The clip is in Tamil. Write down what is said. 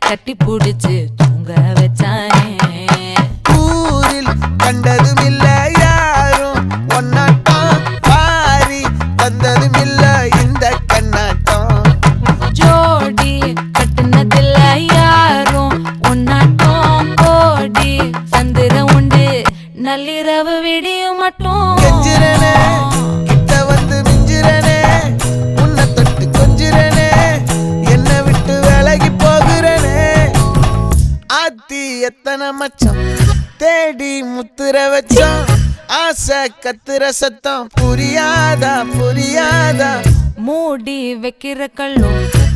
கட்டி புடிச்சு தூங்க வச்சானே. ஊரில் கண்டதும் இல்ல யாரும் ஒன்னாட்டம், பாரி வந்ததும் இல்ல இந்த கண்ணாட்டம். ஜோடி கட்டுனதில்ல யாரும் ஒன்னாட்டம், கோடி சந்திரம் உண்டு நள்ளிரவு விடியும் மட்டும். கெஞ்சிரனே கிட்ட வந்து மிஞ்சிரனே, உன்னை தொட்டு கொஞ்சிரனே, என்னை விட்டு விலகி போகிறனே. ஆத்தி எத்தனை மச்சம் தேடி முத்துற வச்சோம், ஆசை கத்துற சத்தம் புரியாதா புரியாதா. மூடி வைக்கிற கல்லும்